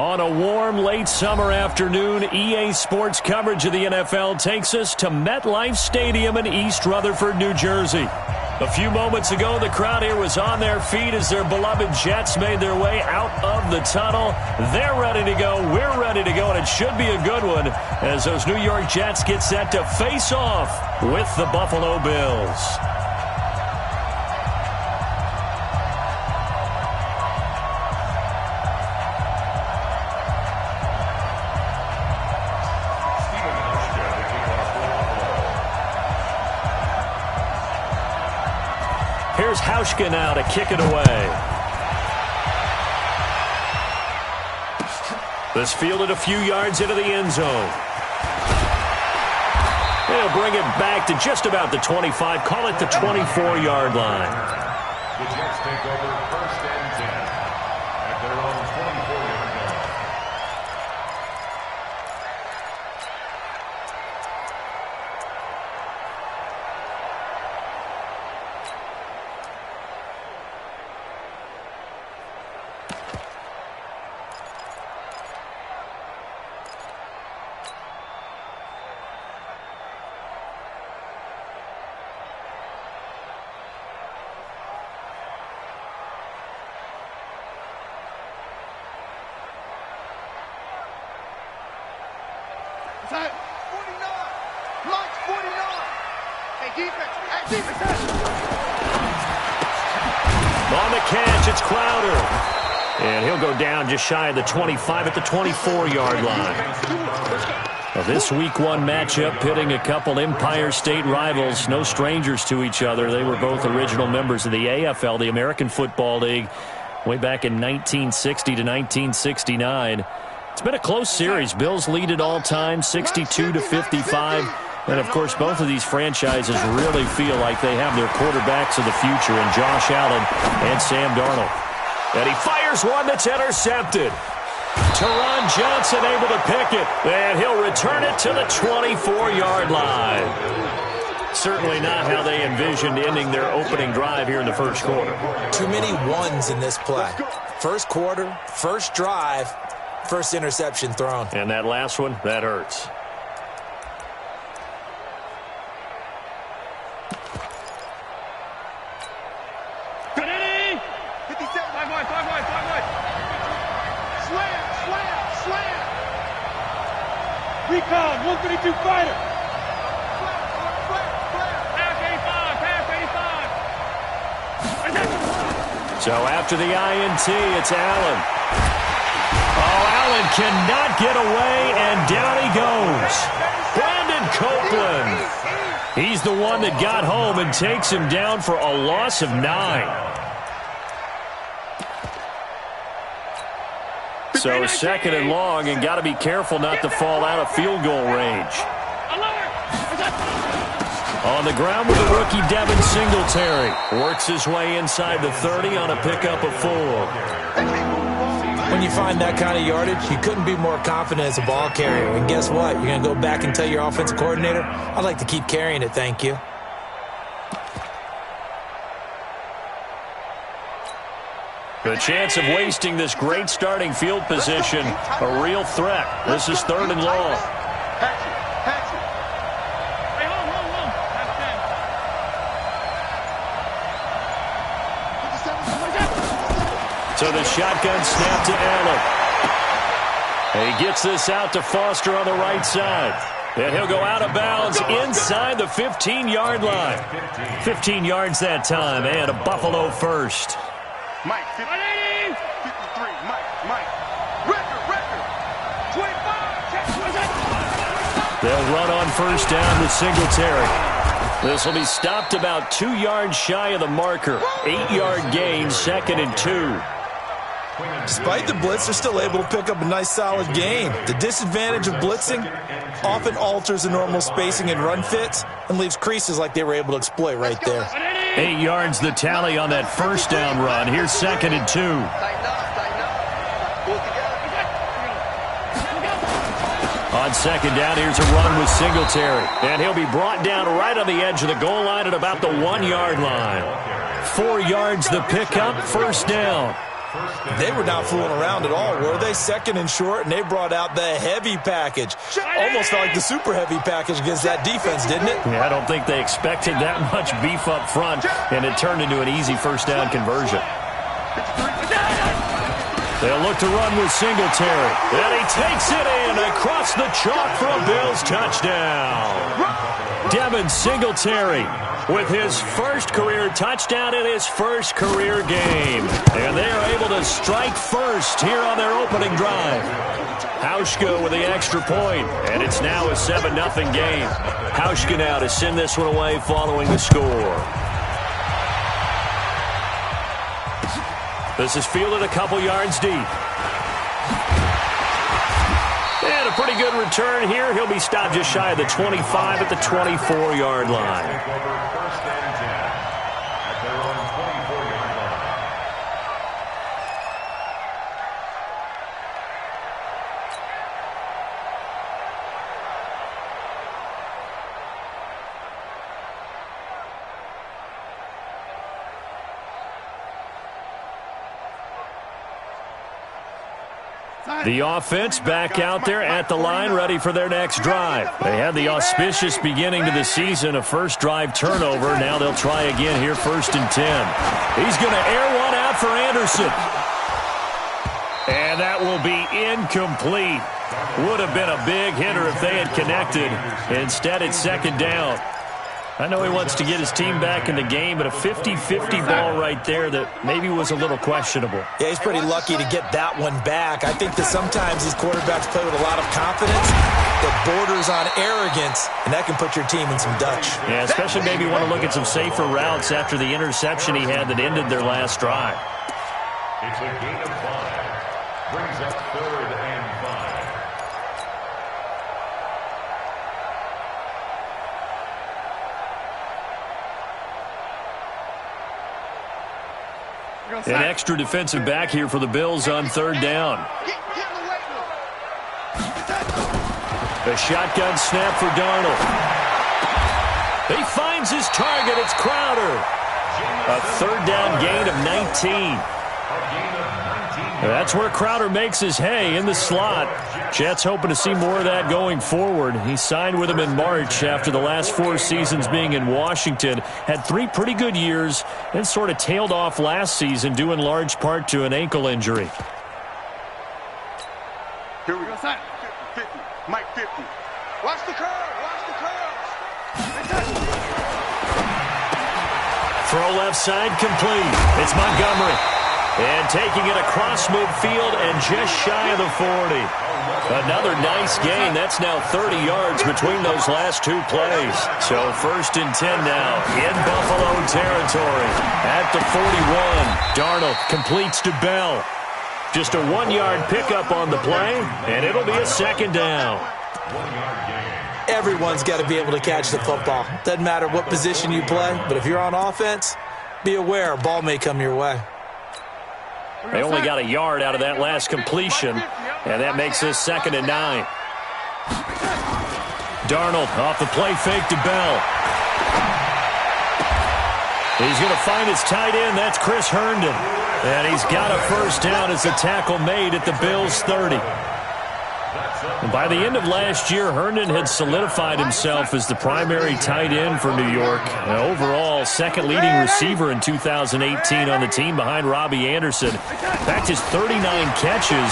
On a warm, late summer afternoon, EA Sports coverage of the NFL takes us to MetLife Stadium in East Rutherford, New Jersey. A few moments ago, the crowd here was on their feet as their beloved Jets made their way out of the tunnel. They're ready to go. We're ready to go, and it should be a good one as those New York Jets get set to face off with the Buffalo Bills. Here's Hauschka now to kick it away. This fielded a few yards into the end zone. They'll bring it back to just about the 25. Call it the 24-yard line. The Jets take over first and 10 at their own 24-yard line. On the catch, it's Crowder. And he'll go down just shy of the 25 at the 24-yard line. Well, this Week 1 matchup pitting a couple Empire State rivals, no strangers to each other. They were both original members of the AFL, the American Football League, way back in 1960 to 1969. It's been a close series. Bills lead it all time, 62-55. And, of course, both of these franchises really feel like they have their quarterbacks of the future in Josh Allen and Sam Darnold. And he fires one that's intercepted. Teron Johnson able to pick it, and he'll return it to the 24-yard line. Certainly not how they envisioned ending their opening drive here in the first quarter. Too many ones in this play. First quarter, first drive, first interception thrown. And that last one, that hurts. Recon, 132 fighter. So after the INT, it's Allen. Oh, Allen cannot get away, and down he goes. Brandon Copeland. He's the one that got home and takes him down for a loss of 9. So second and long, and got to be careful not to fall out of field goal range. On the ground with the rookie Devin Singletary. Works his way inside the 30 on a pickup of 4. When you find that kind of yardage, you couldn't be more confident as a ball carrier. And guess what? You're going to go back and tell your offensive coordinator, I'd like to keep carrying it, thank you. The chance of wasting this great starting field position, a real threat. This is third and long. So the shotgun snap to Allen. And he gets this out to Foster on the right side. And he'll go out of bounds inside the 15-yard line. 15 yards that time, and a Buffalo first. Mike, 53, Mike, record, 25, They'll run on first down with Singletary. This will be stopped about 2 yards shy of the marker. 8-yard gain, second and 2. Despite the blitz, they're still able to pick up a nice solid gain. The disadvantage of blitzing often alters the normal spacing and run fits and leaves creases like they were able to exploit right there. 8 yards the tally on that first down run. Here's second and 2. On second down, here's a run with Singletary. And he'll be brought down right on the edge of the goal line at about the 1-yard line. 4 yards the pickup, first down. They were not fooling around at all, were they? Second and short, and they brought out the heavy package. Almost felt like the super heavy package against that defense, didn't it? Yeah, I don't think they expected that much beef up front, and it turned into an easy first down conversion. They'll look to run with Singletary. And he takes it in across the chalk for a Bills touchdown. Devin Singletary with his first career touchdown in his first career game. And they are able to strike first here on their opening drive. Hauschka with the extra point, and it's now a 7-0 game. Hauschka now to send this one away following the score. This is fielded a couple yards deep. And a pretty good return here. He'll be stopped just shy of the 25 at the 24-yard line. The offense back out there at the line, ready for their next drive. They had the auspicious beginning to the season, a first drive turnover. Now they'll try again here, 1st and 10. He's going to air one out for Anderson. And that will be incomplete. Would have been a big hitter if they had connected. Instead, it's 2nd down. I know he wants to get his team back in the game, but a 50-50 ball right there that maybe was a little questionable. Yeah, he's pretty lucky to get that one back. I think that sometimes these quarterbacks play with a lot of confidence that borders on arrogance, and that can put your team in some Dutch. Yeah, especially maybe want to look at some safer routes after the interception he had that ended their last drive. It's a gain of 5. Brings up 3rd and 5. An extra defensive back here for the Bills on 3rd down. A shotgun snap for Darnold. He finds his target. It's Crowder. A 3rd down gain of 19. That's where Crowder makes his hay, in the slot. Jets hoping to see more of that going forward. He signed with them in March after the last 4 seasons being in Washington. Had 3 pretty good years, then sort of tailed off last season due in large part to an ankle injury. Here we go. 50. Mike 50. Watch the curve. Watch the curve. Throw left side complete. It's Montgomery. And taking it across midfield and just shy of the 40. Another nice gain. That's now 30 yards between those last 2 plays. So 1st and 10 now in Buffalo territory. At the 41, Darnold completes to Bell. Just a 1-yard pickup on the play, and it'll be a 2nd down. Everyone's got to be able to catch the football. Doesn't matter what position you play, but if you're on offense, be aware a ball may come your way. They only got a yard out of that last completion, and that makes this 2nd and 9. Darnold off the play fake to Bell. He's going to find his tight end. That's Chris Herndon. And he's got a 1st down as the tackle made at the Bills' 30. And by the end of last year, Herndon had solidified himself as the primary tight end for New York. And overall, 2nd leading receiver in 2018 on the team behind Robbie Anderson. In fact, his 39 catches,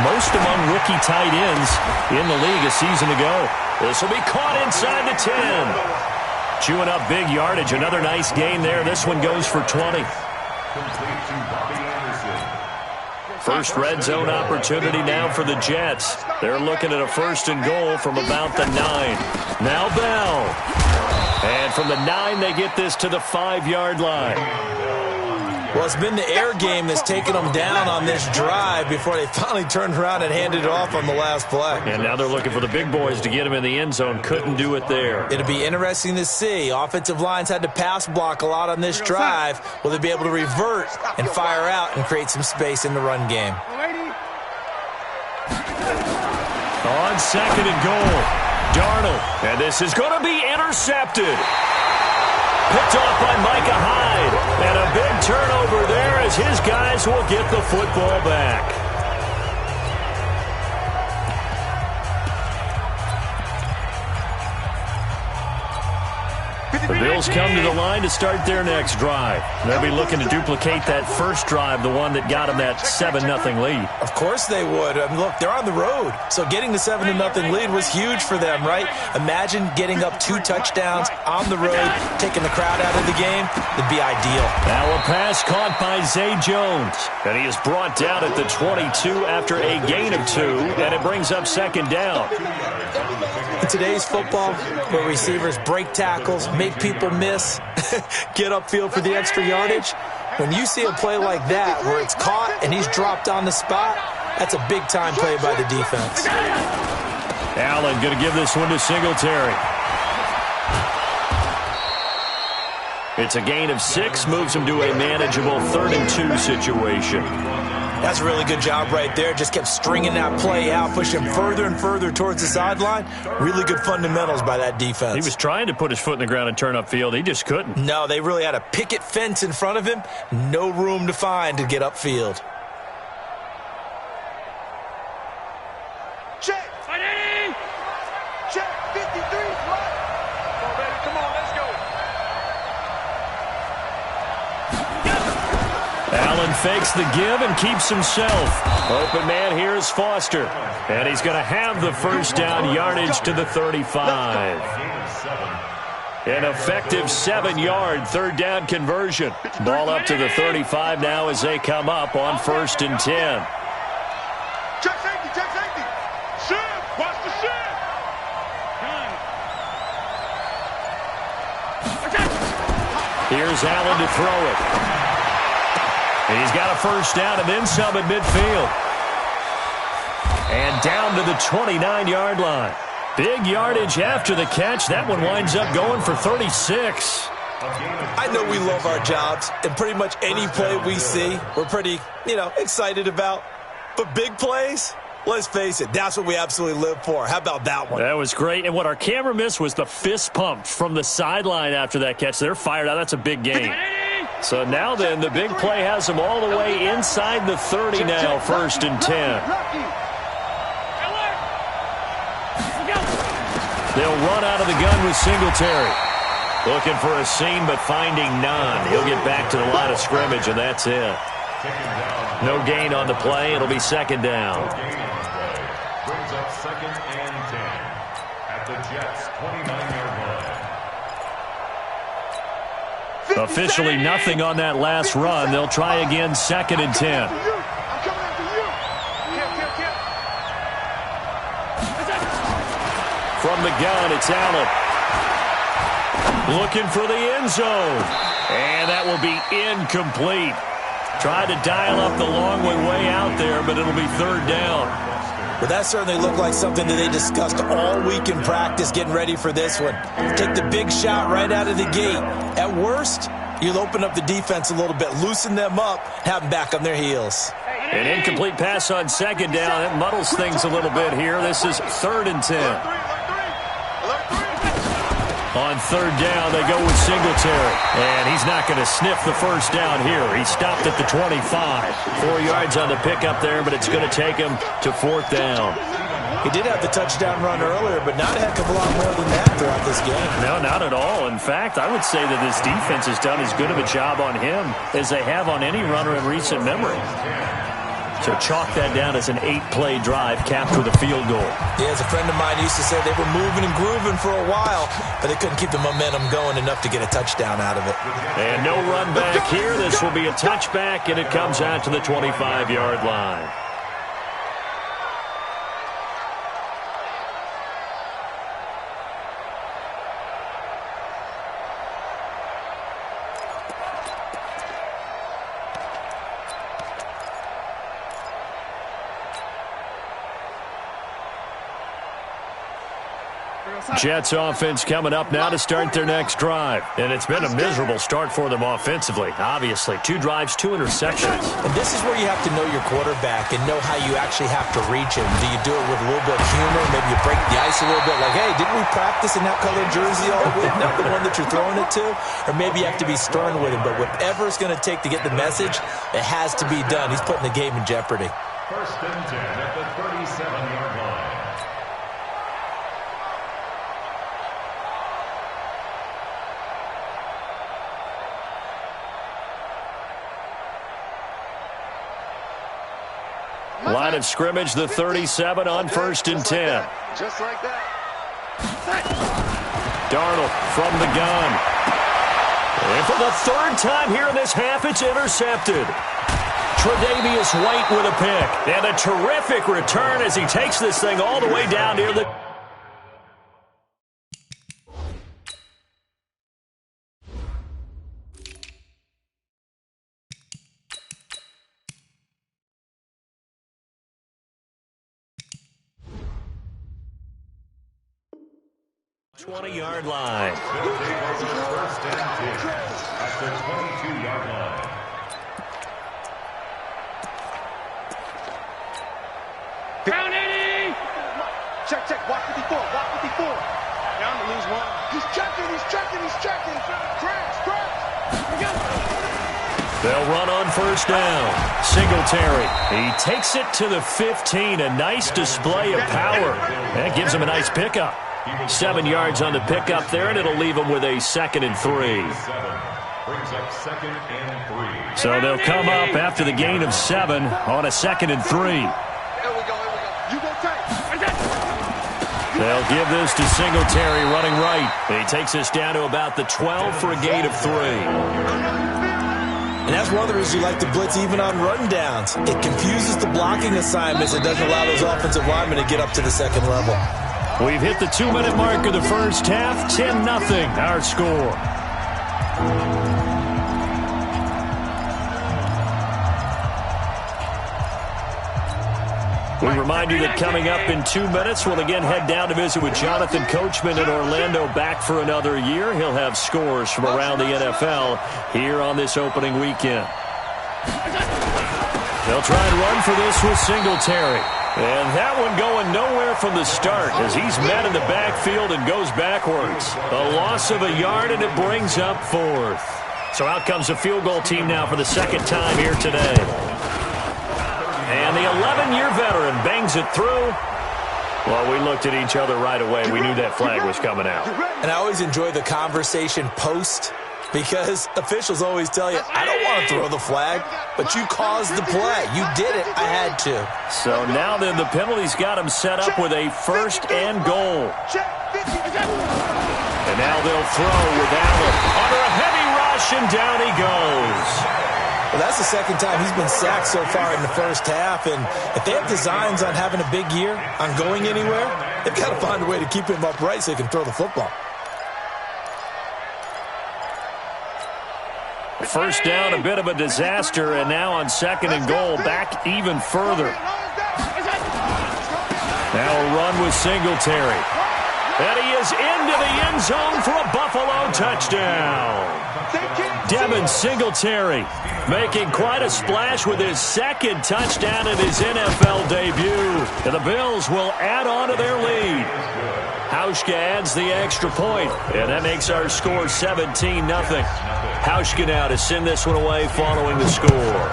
most among rookie tight ends in the league a season ago. This will be caught inside the 10. Chewing up big yardage. Another nice gain there. This one goes for 20. First red zone opportunity now for the Jets. They're looking at a 1st and goal from about the 9. Now Bell. And from the 9, they get this to the 5-yard line. Well, it's been the air game that's taken them down on this drive before they finally turned around and handed it off on the last play. And now they're looking for the big boys to get him in the end zone. Couldn't do it there. It'll be interesting to see. Offensive lines had to pass block a lot on this drive. Will they be able to revert and fire out and create some space in the run game? On 2nd and goal, Darnold. And this is going to be intercepted. Picked off by Micah Hyde. And a big turnover there as his guys will get the football back. The Bills come to the line to start their next drive. They'll be looking to duplicate that first drive, the one that got them that 7-0 lead. Of course they would. I mean, look, they're on the road. So getting the 7-0 lead was huge for them, right? Imagine getting up 2 touchdowns on the road, taking the crowd out of the game. It'd be ideal. Now a pass caught by Zay Jones. And he is brought down at the 22 after a gain of 2. And it brings up second down. In today's football, where receivers break tackles, make people miss, get upfield for the extra yardage, when you see a play like that where it's caught and he's dropped on the spot, that's a big-time play by the defense. Allen going to give this one to Singletary. It's a gain of 6, moves him to a manageable 3rd and 2 situation. That's a really good job right there. Just kept stringing that play out, pushing further and further towards the sideline. Really good fundamentals by that defense. He was trying to put his foot in the ground and turn upfield. He just couldn't. No, they really had a picket fence in front of him. No room to find to get upfield. Check. Check. 53. Come on, baby. Come on, let's go. Allen fakes the give and keeps himself. Open man here is Foster. And he's going to have the first down, yardage to the 35. An effective 7-yard 3rd down conversion. Ball up to the 35 now as they come up on 1st and 10. Check safety. Check safety. Shift. Watch the shift. Here's Allen to throw it. And he's got a first down and then some at midfield. And down to the 29-yard line. Big yardage after the catch. That one winds up going for 36. I know we love our jobs, and pretty much any play we see, we're pretty, excited about. But big plays, let's face it, that's what we absolutely live for. How about that one? That was great. And what our camera missed was the fist pump from the sideline after that catch. They're fired out. That's a big gain. So now then, the big play has them all the way inside the 30 now, 1st and 10. They'll run out of the gun with Singletary. Looking for a seam, but finding none. He'll get back to the line of scrimmage, and that's it. No gain on the play. It'll be second down. Brings up 2nd and 10 at the Jets' 29-yard line. Officially nothing on that last run. They'll try again, 2nd and 10. From the gun, it's Allen. Looking for the end zone. And that will be incomplete. Tried to dial up the long way out there, but it'll be 3rd down. But that certainly looked like something that they discussed all week in practice, getting ready for this one. Take the big shot right out of the gate. At worst, you'll open up the defense a little bit, loosen them up, have them back on their heels. An incomplete pass on 2nd down. It muddles things a little bit here. This is 3rd and 10. On 3rd down, they go with Singletary. And he's not going to sniff the first down here. He stopped at the 25. 4 yards on the pickup there, but it's going to take him to 4th down. He did have the touchdown run earlier, but not a heck of a lot more than that throughout this game. No, not at all. In fact, I would say that this defense has done as good of a job on him as they have on any runner in recent memory. So chalk that down as an 8-play drive capped with a field goal. Yeah, as a friend of mine used to say, they were moving and grooving for a while, but they couldn't keep the momentum going enough to get a touchdown out of it. And no run back here. This will be a touchback, and it comes out to the 25-yard line. Jets offense coming up now to start their next drive. And it's been a miserable start for them offensively, obviously. 2 drives, 2 interceptions. And this is where you have to know your quarterback and know how you actually have to reach him. Do you do it with a little bit of humor? Maybe you break the ice a little bit like, hey, didn't we practice in that colored jersey all week? Not the one that you're throwing it to? Or maybe you have to be stern with him. But whatever it's going to take to get the message, it has to be done. He's putting the game in jeopardy. First and 10 at the 37-yard line. Line of scrimmage, the 37 on first and 10. Just like that. Darnold from the gun. And for the 3rd time here in this half, it's intercepted. Tre'Davious White with a pick. And a terrific return as he takes this thing all the way down near the... ...20-yard line. First and 10 at the 22-yard line. Down 80! Check. Walk 54. Down to lose 1. He's checking. Crash. They'll run on first down. Singletary. He takes it to the 15. A nice display of power. That gives him a nice pickup. 7 yards on the pickup there, and it'll leave him with a 2nd and 3. Brings up 2nd and 3. So they'll come up after the gain of 7 on a 2nd and 3. Here we go. You go tight. They'll give this to Singletary running right. He takes this down to about the 12 for a gain of 3. And that's one of the reasons you like to blitz even on run downs. It confuses the blocking assignments. It doesn't allow those offensive linemen to get up to the 2nd level. We've hit the 2-minute mark of the first half. 10-0 our score. We remind you that coming up in 2 minutes, we'll again head down to visit with Jonathan Coachman in Orlando, back for another year. He'll have scores from around the NFL here on this opening weekend. They'll try and run for this with Singletary. And that one going nowhere from the start as he's met in the backfield and goes backwards. A loss of a yard, and it brings up 4th. So out comes the field goal team now for the 2nd time here today. And the 11-year veteran bangs it through. Well, we looked at each other right away. We knew that flag was coming out. And I always enjoy the conversation post, because officials always tell you, I don't want to throw the flag, but you caused the play. You did it. I had to. So now then the penalty's got him set up with a 1st and goal. And now they'll throw with Allen. Under a heavy rush, and down he goes. Well, that's the 2nd time he's been sacked so far in the first half. And if they have designs on having a big year, on going anywhere, they've got to find a way to keep him upright so he can throw the football. First down, a bit of a disaster, and now on 2nd and goal, back even further. Now a run with Singletary. And he is into the end zone for a Buffalo touchdown. Devin Singletary making quite a splash with his 2nd touchdown in his NFL debut. And the Bills will add on to their lead. Hauschka adds the extra point, and that makes our score 17-0. Hauschka now to send this one away following the score.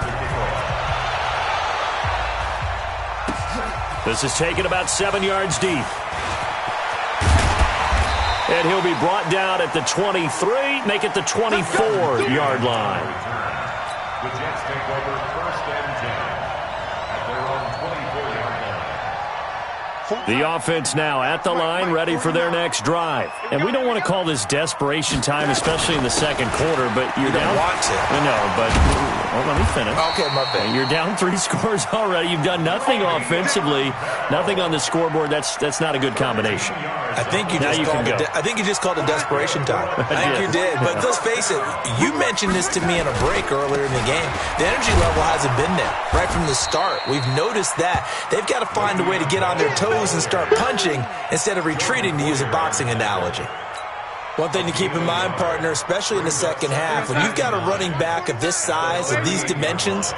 This is taken about 7 yards deep. And he'll be brought down at the 23, make it the 24-yard line. The Jets take over 1st and 10 at their own 24-yard line. The offense now at the line, ready for their next drive. And we don't want to call this desperation time, especially in the 2nd quarter, but you're down. Want to. No, but let me finish. Okay, my bad. You're down 3 scores already. You've done nothing offensively, nothing on the scoreboard. That's not a good combination. I think you just called it desperation time. I think you did. But let's face it, you mentioned this to me in a break earlier in the game. The energy level hasn't been there right from the start. We've noticed that. They've got to find a way to get on their toes moves and start punching instead of retreating, to use a boxing analogy. One thing to keep in mind, partner, especially in the second half, when you've got a running back of this size, of these dimensions,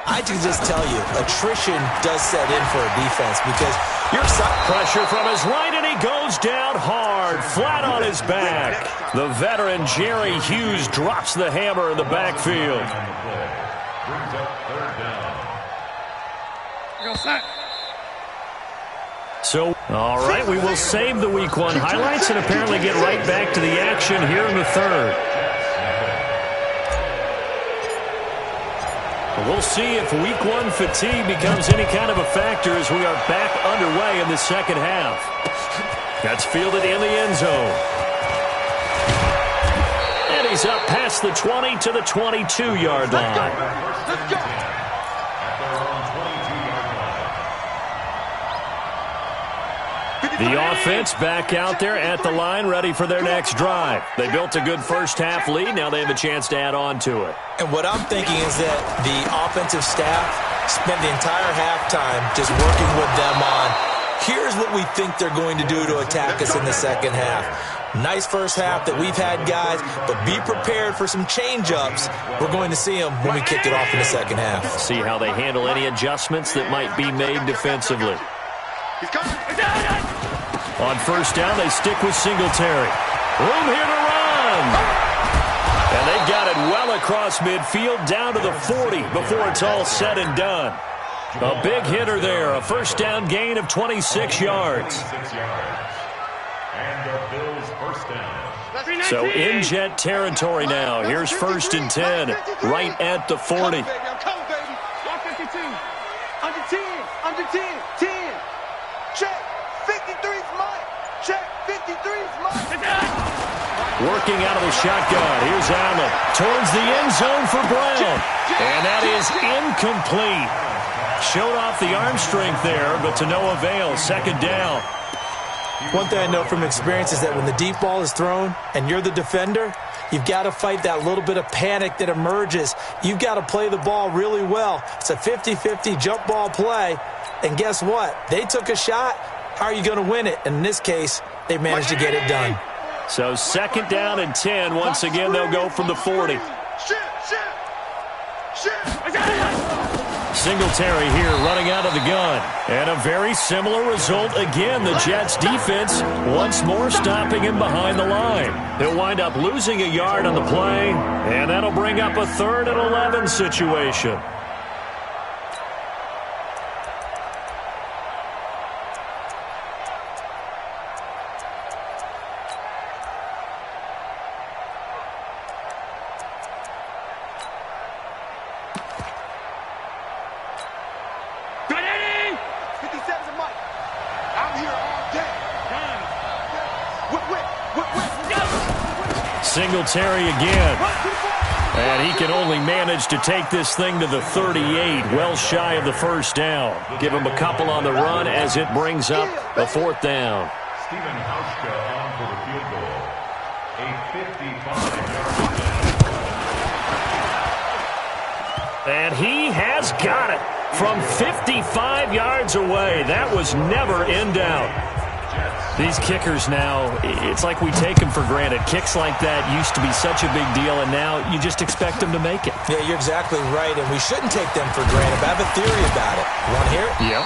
I can just tell you, attrition does set in for a defense because you're pressure from his right, and he goes down hard, flat on his back. The veteran Jerry Hughes drops the hammer in the backfield. Brings up third down. So, all right, we will save the Week 1 highlights and apparently get right back to the action here in the third. We'll see if Week 1 fatigue becomes any kind of a factor as we are back underway in the second half. That's fielded in the end zone. And he's up past the 20 to the 22-yard line. Let's go. At their own 22-yard line. The offense back out there at the line, ready for their next drive. They built a good first-half lead. Now they have a chance to add on to it. And what I'm thinking is that the offensive staff spent the entire halftime just working with them on, here's what we think they're going to do to attack us in the second half. Nice first half that we've had, guys, but be prepared for some change-ups. We're going to see them when we kick it off in the second half. See how they handle any adjustments that might be made defensively. On first down, they stick with Singletary. Room here to run. And they got it well across midfield down to the 40 before it's all said and done. A big hitter there, a first down gain of 26 yards. 26 yards. And the Bills first down. So in Jet territory now. Here's first and 10, right at the 40. I'm coming, baby. 152. Under 10. Under 10. 10. Check. 53's mine. Check. 53's mine. Working out of the shotgun. Here's Allen. Towards the end zone for Brown. And that is incomplete. Showed off the arm strength there, but to no avail. Second down. One thing I know from experience is that when the deep ball is thrown and you're the defender, you've got to fight that little bit of panic that emerges. You've got to play the ball really well. It's a 50-50 jump ball play. And guess what? They took a shot. How are you going to win it? And in this case, they managed to get it done. So second down and 10. Once again, they'll go from the 40. Singletary here running out of the gun. And a very similar result again. The Jets defense once more stopping him behind the line. He'll wind up losing a yard on the play. And that'll bring up a 3rd and 11 situation. Singletary again. And he can only manage to take this thing to the 38, well shy of the first down. Give him a couple on the run as it brings up a 4th down. Stephen Hauschka on for the field goal. A 55-yard. And he has got it from 55 yards away. That was never in doubt. These kickers now, it's like we take them for granted. Kicks like that used to be such a big deal, and now you just expect them to make it. Yeah, you're exactly right, and we shouldn't take them for granted. But I have a theory about it. You want to hear it? Yeah.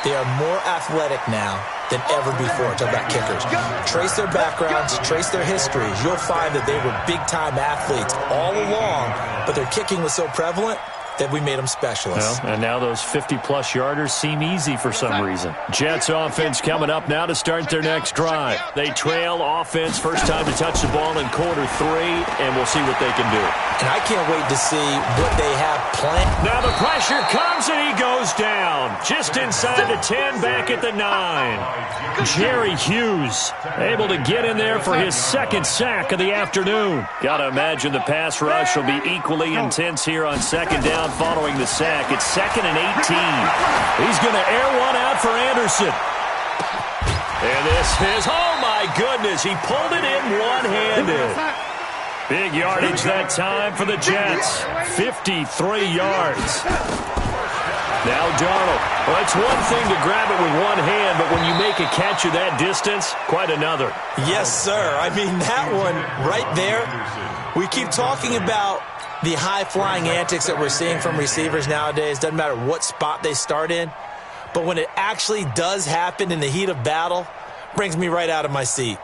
They are more athletic now than ever before. Talk about kickers. Trace their backgrounds, trace their histories. You'll find that they were big-time athletes all along, but their kicking was so prevalent that we made them specialists. Well, and now those 50-plus yarders seem easy for some reason. Jets offense coming up now to start their next drive. They trail offense, first time to touch the ball in quarter 3, and we'll see what they can do. And I can't wait to see what they have planned. Now the pressure comes, and he goes down. Just inside the 10, back at the 9. Jerry Hughes able to get in there for his 2nd sack of the afternoon. Got to imagine the pass rush will be equally intense here on second down following the sack. It's 2nd and 18. He's going to air one out for Anderson. And this is, oh my goodness, he pulled it in one-handed. Big yardage that time for the Jets. 53 yards. Now Darnold. Well, it's one thing to grab it with one hand, but when you make a catch of that distance, quite another. Yes, sir. I mean, that one right there, we keep talking about the high-flying antics that we're seeing from receivers nowadays. Doesn't matter what spot they start in. But when it actually does happen in the heat of battle, brings me right out of my seat.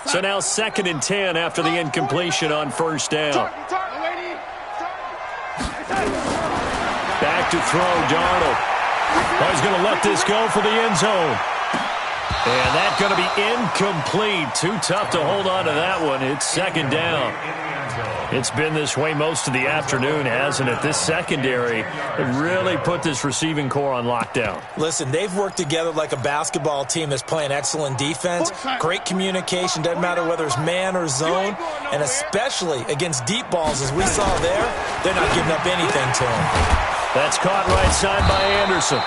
So now 2nd and 10 after the incompletion on first down. Back to throw, Darnold. Oh, he's going to let this go for the end zone. And that's going to be incomplete. Too tough to hold on to that one. It's 2nd down. It's been this way most of the afternoon, hasn't it? This secondary really put this receiving core on lockdown. Listen, they've worked together like a basketball team that's playing excellent defense. Great communication, doesn't matter whether it's man or zone. And especially against deep balls, as we saw there, they're not giving up anything to them. That's caught right side by Anderson.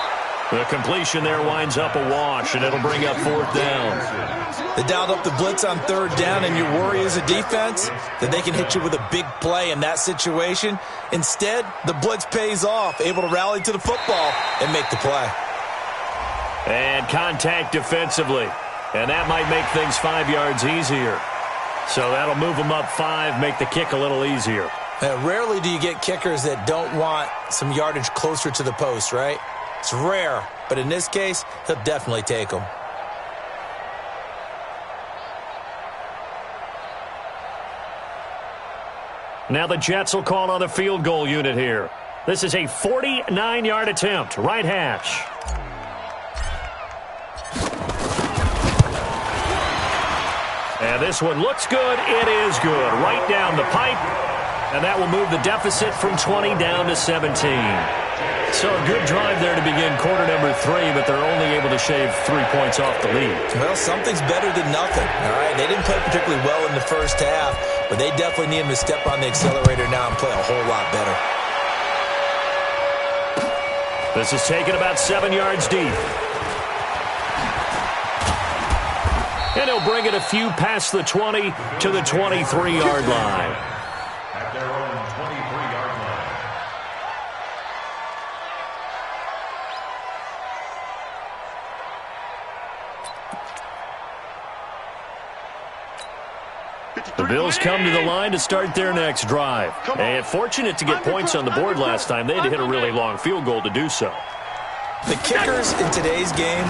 The completion there winds up a wash, and it'll bring up 4th down. They dialed up the blitz on 3rd down, and your worry as a defense that they can hit you with a big play in that situation. Instead, the blitz pays off, able to rally to the football and make the play. And contact defensively. And that might make things 5 yards easier. So that'll move them up 5, make the kick a little easier. Rarely do you get kickers that don't want some yardage closer to the post, right? It's rare, but in this case, he'll definitely take them. Now the Jets will call on the field goal unit here. This is a 49-yard attempt, right hash. And this one looks good. It is good. Right down the pipe. And that will move the deficit from 20 down to 17. So a good drive there to begin quarter number 3, but they're only able to shave 3 points off the lead. Well, something's better than nothing, all right? They didn't play particularly well in the first half, but they definitely need them to step on the accelerator now and play a whole lot better. This is taken about 7 yards deep. And he'll bring it a few past the 20 to the 23-yard line. At their own 23-yard line. The Bills come to the line to start their next drive. And fortunate to get points on the board last time. They had to hit a really long field goal to do so. The kickers in today's game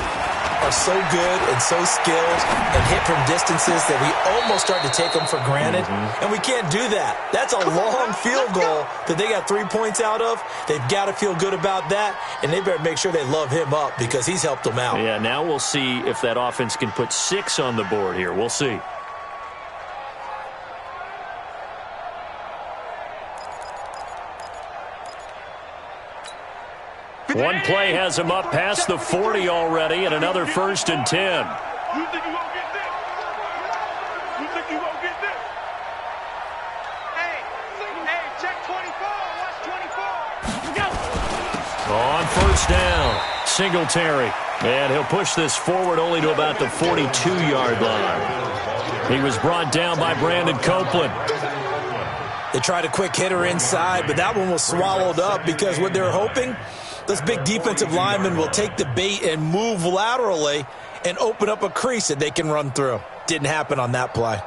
are so good and so skilled and hit from distances that we almost start to take them for granted. And we can't do that. That's a long field goal that they got 3 points out of. They've got to feel good about that, and they better make sure they love him up because he's helped them out. Yeah, now we'll see if that offense can put 6 on the board here. We'll see. One play has him up past the 40 already, and another 1st and 10. You think you gonna get this? You think you gonna get this? Hey, check 24. Watch 24. Go. On 1st down, Singletary. And he'll push this forward only to about the 42-yard line. He was brought down by Brandon Copeland. They tried a quick hitter inside, but that one was swallowed up because what they're hoping, those big defensive linemen will take the bait and move laterally and open up a crease that they can run through. Didn't happen on that play.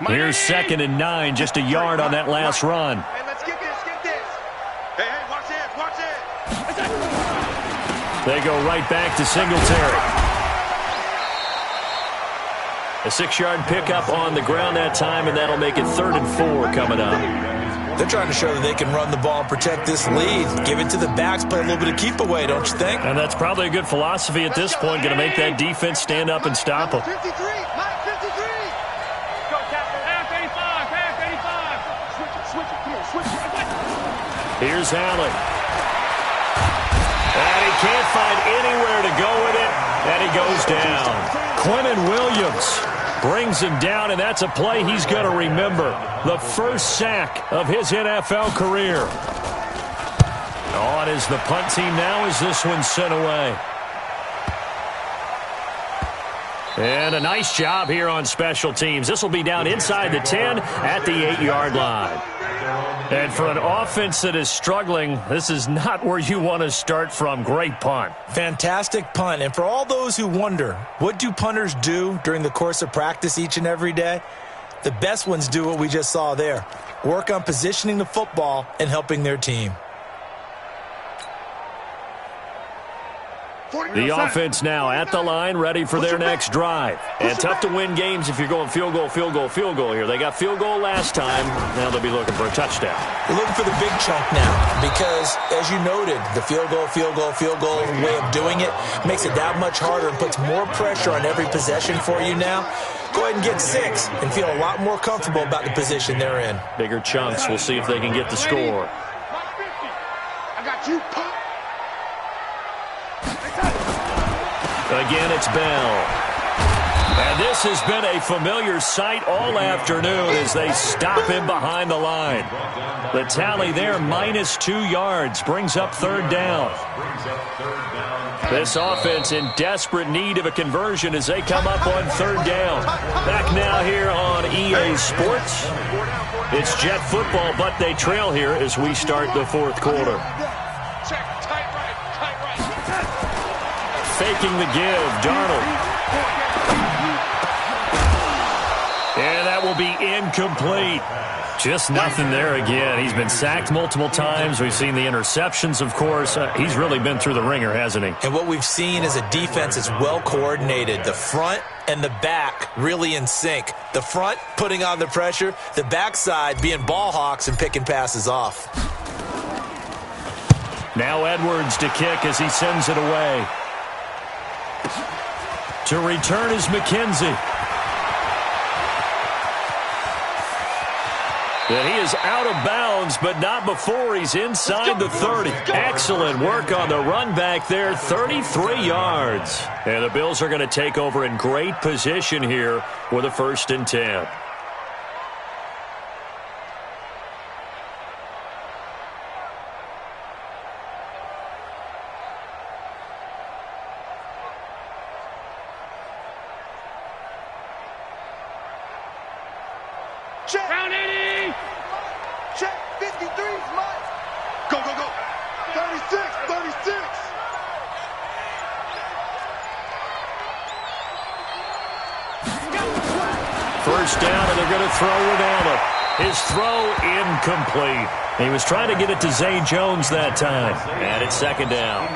Here's 2nd and 9, just a yard on that last run. Hey, let's get this, get this. Hey, watch it. They go right back to Singletary. A 6-yard pickup on the ground that time, and that'll make it 3rd and 4 coming up. They're trying to show that they can run the ball and protect this lead. Give it to the backs, play a little bit of keep away, don't you think? And that's probably a good philosophy at this point, going to make that defense stand up and stop them. 53, Mike 53. Go, Captain. Half 85, half 85. Switch it, come on, switch it. Here's Allen. And he can't find anywhere to go with it, and he goes down. Quinnen Williams brings him down, and that's a play he's going to remember. The first sack of his NFL career. On is the punt team now as this one's sent away. And a nice job here on special teams. This will be down inside the 10 at the 8-yard line. And for an offense that is struggling, this is not where you want to start from. Great punt. Fantastic punt. And for all those who wonder, what do punters do during the course of practice each and every day? The best ones do what we just saw there. Work on positioning the football and helping their team. The offense now at the line, ready for their next drive. And tough to win games if you're going field goal, field goal, field goal here. They got field goal last time. Now they'll be looking for a touchdown. They're looking for the big chunk now because, as you noted, the field goal way of doing it makes it that much harder and puts more pressure on every possession for you now. Go ahead and get 6 and feel a lot more comfortable about the position they're in. Bigger chunks. We'll see if they can get the score. I got you, Pop. Again, it's Bell. And this has been a familiar sight all afternoon as they stop him behind the line. The tally there, -2 yards, brings up 3rd down. This offense in desperate need of a conversion as they come up on 3rd down. Back now here on EA Sports. It's Jet football, but they trail here as we start the 4th quarter. Faking the give, Darnold. And that will be incomplete. Just nothing there again. He's been sacked multiple times. We've seen the interceptions, of course. He's really been through the ringer, hasn't he? And what we've seen is a defense that's well coordinated. The front and the back really in sync. The front putting on the pressure. The backside being ball hawks and picking passes off. Now Edwards to kick as he sends it away. To return is McKenzie. And he is out of bounds, but not before he's inside the 30. Excellent work on the run back there, 33 yards. And the Bills are going to take over in great position here with a 1st and 10. Check. Round 80. Check 53's mine. Go, go, go. 36, 36. First down, and they're going to throw without him. His throw incomplete. He was trying to get it to Zay Jones that time. And it's 2nd down.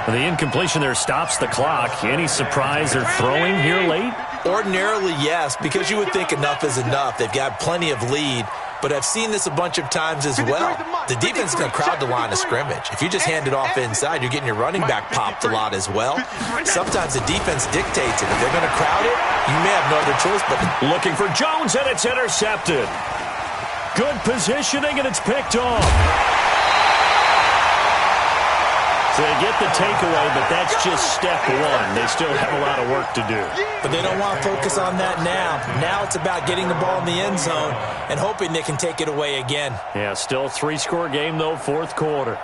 The incompletion there stops the clock. Any surprise they're throwing here late? Ordinarily, yes, because you would think enough is enough. They've got plenty of lead, but I've seen this a bunch of times as well. The defense is going to crowd the line of scrimmage. If you just hand it off inside, you're getting your running back popped a lot as well. Sometimes the defense dictates it. If they're going to crowd it, you may have no other choice but looking for Jones, and it's intercepted. Good positioning, and it's picked off. So they get the takeaway, but that's just step 1. They still have a lot of work to do. But they don't want to focus on that now. Now it's about getting the ball in the end zone and hoping they can take it away again. Yeah, still a 3-score game, though, 4th quarter.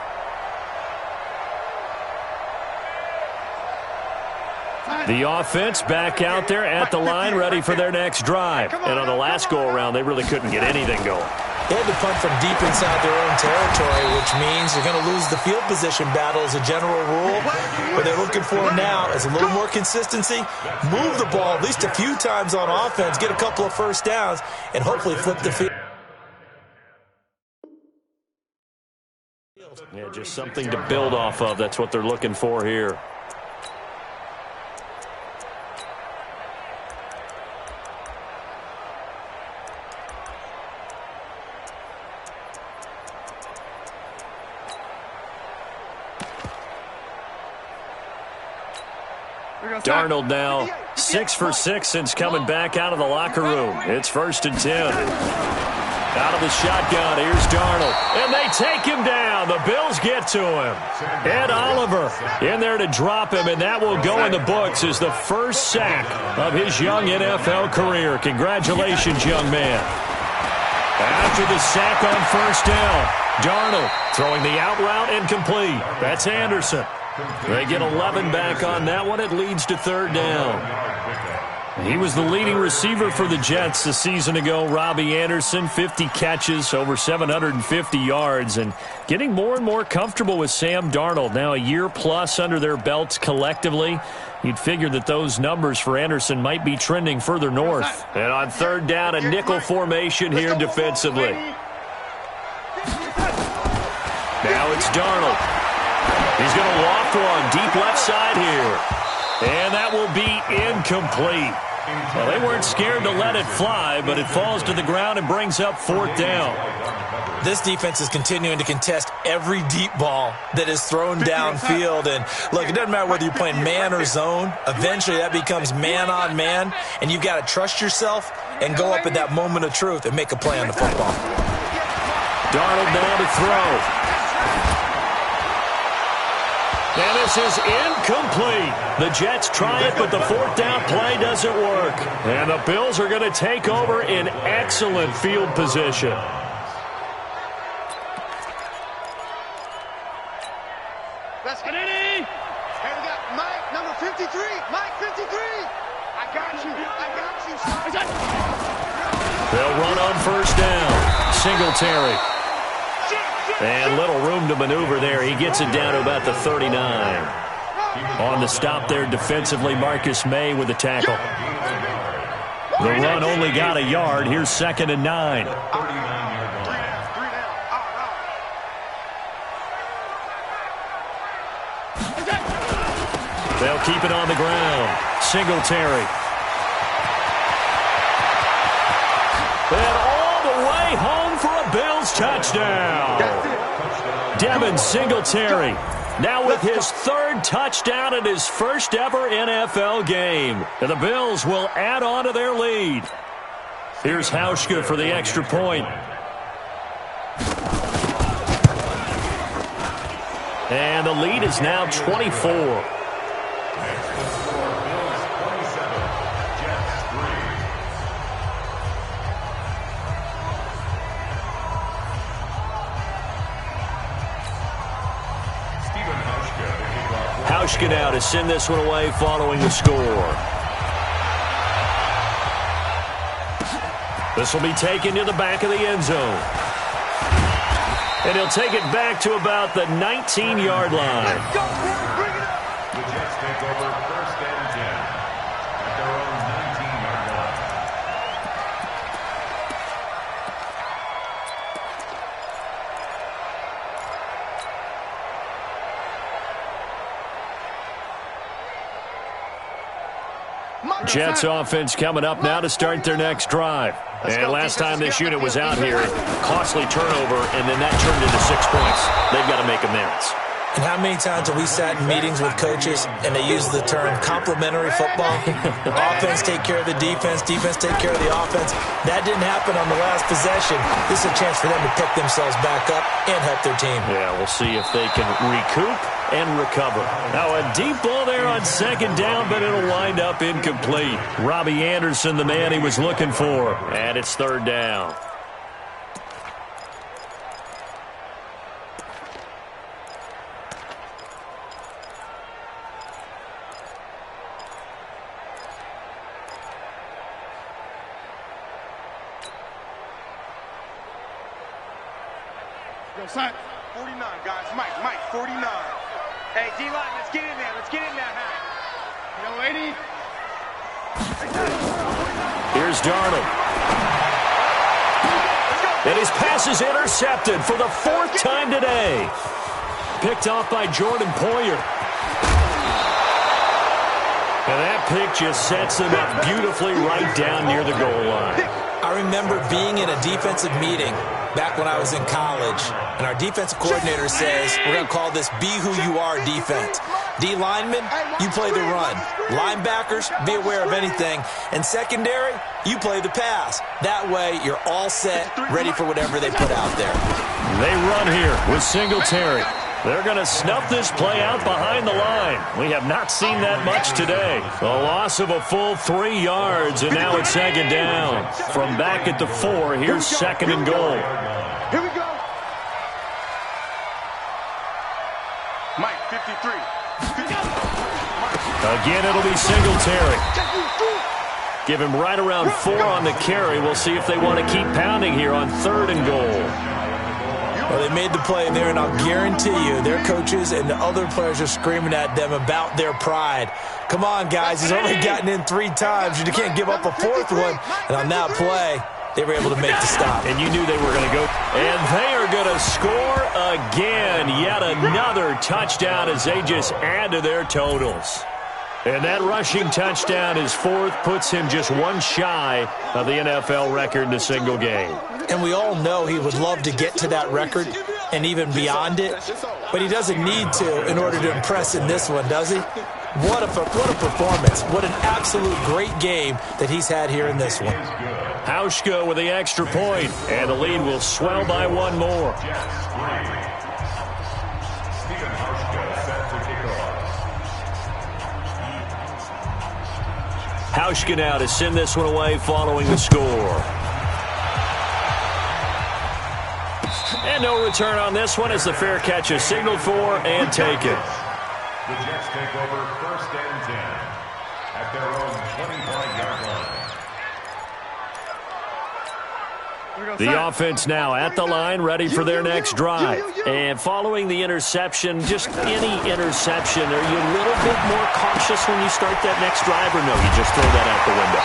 The offense back out there at the line, ready for their next drive. And on the last go-around, they really couldn't get anything going. They had to punt from deep inside their own territory, which means they're going to lose the field position battle as a general rule. What they're looking for now is a little more consistency, move the ball at least a few times on offense, get a couple of 1st downs, and hopefully flip the field. Yeah, just something to build off of. That's what they're looking for here. Darnold now 6 for 6 since coming back out of the locker room. It's 1st and 10. Out of the shotgun, here's Darnold. And they take him down. The Bills get to him. Ed Oliver in there to drop him, and that will go in the books as the first sack of his young NFL career. Congratulations, young man. After the sack on 1st down, Darnold throwing the out route incomplete. That's Anderson. They get 11 back on that one. It leads to 3rd down. He was the leading receiver for the Jets a season ago. Robbie Anderson, 50 catches, over 750 yards, and getting more and more comfortable with Sam Darnold. Now a year plus under their belts collectively. You'd figure that those numbers for Anderson might be trending further north. And on third down, a nickel formation here defensively. Now it's Darnold. He's going to loft one deep left side here. And that will be incomplete. Well, they weren't scared to let it fly, but it falls to the ground and brings up fourth down. This defense is continuing to contest every deep ball that is thrown downfield. And, look, it doesn't matter whether you're playing man or zone. Eventually, that becomes man on man, and you've got to trust yourself and go up at that moment of truth and make a play on the football. Darnold now to throw. And this is incomplete. The Jets try it, but the fourth down play doesn't work. And the Bills are going to take over in excellent field position. Let's get it in. Hey, we got Mike, number 53. Mike, 53. I got you. They'll run on first down. Singletary. And little room to maneuver there. He gets it down to about the 39. On the stop there defensively, Marcus May with the tackle. The run only got a yard. Here's 2nd and 9. They'll keep it on the ground. Singletary. And all the way home for a Bills touchdown. Devin Singletary now with his 3rd touchdown in his first ever NFL game. And the Bills will add on to their lead. Here's Hauschka for the extra point. And the lead is now 24. Hauschka now to send this one away following the score. This will be taken to the back of the end zone. And he'll take it back to about the 19-yard line. The Jets take over 1st and 10 at their own 19-yard line. Jets offense coming up now to start their next drive. And last time this unit was out here, costly turnover, and then that turned into 6 points. They've got to make amends. And how many times have we sat in meetings with coaches and they use the term complementary football? Offense take care of the defense, defense take care of the offense. That didn't happen on the last possession. This is a chance for them to pick themselves back up and help their team. Yeah, we'll see if they can recoup and recover. Now a deep ball there on 2nd down, but it'll wind up incomplete. Robbie Anderson, the man he was looking for. And it's 3rd down. Go, son. 49, guys. Mike, 49. Hey, D-line, let's get in there. Let's get in there, huh? You know, lady. Here's Darnold. And his pass is intercepted for the 4th time today. Picked off by Jordan Poyer. And that pick just sets them up beautifully right down near the goal line. I remember being in a defensive meeting back when I was in college, and our defensive coordinator says, we're going to call this Be Who You Are defense. D linemen, you play the run. Linebackers, be aware of anything. And secondary, you play the pass. That way, you're all set, ready for whatever they put out there. They run here with Singletary. They're going to snuff this play out behind the line. We have not seen that much today. A loss of a full 3 yards, and now it's 2nd down. From back at the 4, here's 2nd and goal. Here we go. Mike, 53. Again, it'll be Singletary. Give him right around 4 on the carry. We'll see if they want to keep pounding here on 3rd and goal. Well, they made the play there, and I'll guarantee you their coaches and the other players are screaming at them about their pride. Come on, guys. He's already gotten in 3 times. You can't give up a 4th one. And on that play, they were able to make the stop. And you knew they were going to go. And they are going to score again. Yet another touchdown as they just add to their totals. And that rushing touchdown, his 4th, puts him just 1 shy of the NFL record in a single game. And we all know he would love to get to that record and even beyond it. But he doesn't need to in order to impress in this one, does he? What a performance. What an absolute great game that he's had here in this one. Hauschka with the extra point, and the lead will swell by 1 more. Hauschka now to send this one away following the score. And no return on this one as the fair catch is signaled for and taken. The Jets take over 1st and 10 at their own 25-yard line. The offense now at the line, ready for their next drive. And following the interception, just any interception, are you a little bit more cautious when you start that next drive, or no, you just throw that out the window?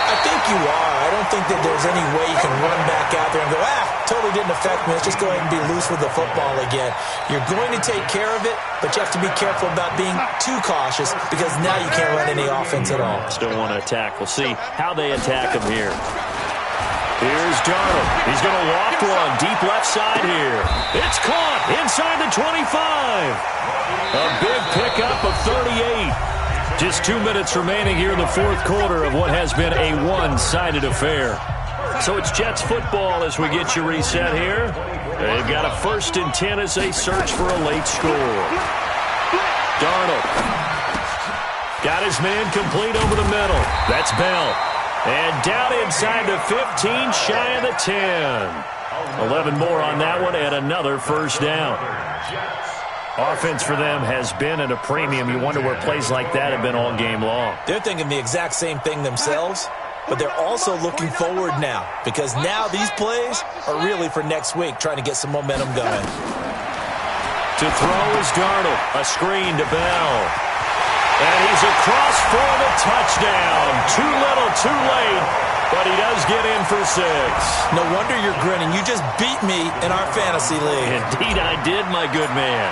I think you are. I don't think that there's any way you can run back out there and go, totally didn't affect me. Let's just go ahead and be loose with the football again. You're going to take care of it, but you have to be careful about being too cautious because now you can't run any offense at all. Still want to attack. We'll see how they attack him here. Here's Darnold. He's going to walk one deep left side here. It's caught inside the 25. A big pickup of 38. Just 2 minutes remaining here in the 4th quarter of what has been a one-sided affair. So it's Jets football as we get you reset here. They've got a 1st and 10 as they search for a late score. Darnold got his man complete over the middle. That's Bell. And down inside the 15, shy of the 10. 11 more on that one and another 1st down. Offense for them has been at a premium. You wonder where plays like that have been all game long. They're thinking the exact same thing themselves, but they're also looking forward now because now these plays are really for next week, trying to get some momentum going. To throw is Darnold. A screen to Bell. And he's across for the touchdown. Too little, too late, but he does get in for 6. No wonder you're grinning. You just beat me in our fantasy league. Indeed I did, my good man.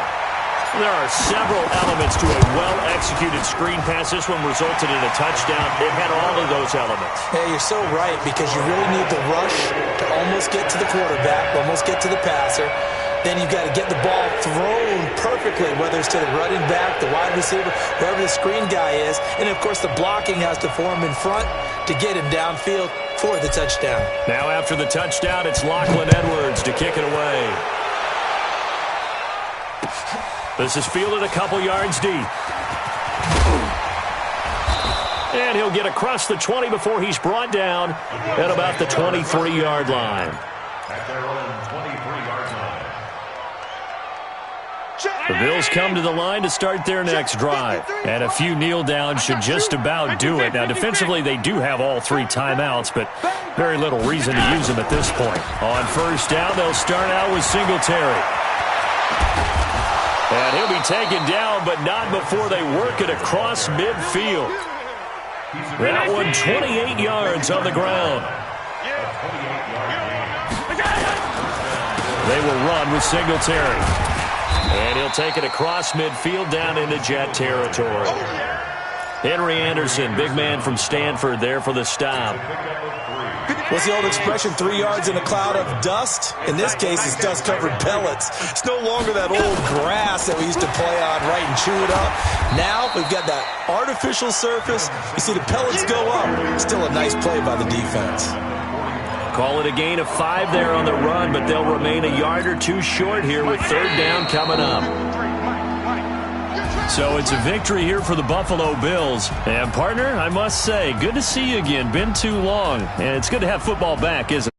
There are several elements to a well-executed screen pass. This one resulted in a touchdown. It had all of those elements. Yeah, you're so right because you really need the rush to almost get to the quarterback, almost get to the passer. Then you've got to get the ball thrown perfectly, whether it's to the running back, the wide receiver, whoever the screen guy is. And, of course, the blocking has to form in front to get him downfield for the touchdown. Now after the touchdown, it's Lachlan Edwards to kick it away. This is fielded a couple yards deep. And he'll get across the 20 before he's brought down at about the 23-yard line. At their own 23-yard line. The Bills come to the line to start their next drive. And a few kneel downs should just about do it. Now, defensively, they do have all 3 timeouts, but very little reason to use them at this point. On 1st down, they'll start out with Singletary. And he'll be taken down, but not before they work it across midfield. That one 28 yards on the ground. They will run with Singletary. And he'll take it across midfield down into Jet territory. Henry Anderson, big man from Stanford, there for the stop. What's the old expression, 3 yards in a cloud of dust? In this case, it's dust-covered pellets. It's no longer that old grass that we used to play on, right, and chew it up. Now we've got that artificial surface. You see the pellets go up. Still a nice play by the defense. Call it a gain of 5 there on the run, but they'll remain a yard or 2 short here with 3rd down coming up. So it's a victory here for the Buffalo Bills. And, partner, I must say, good to see you again. Been too long. And it's good to have football back, isn't it?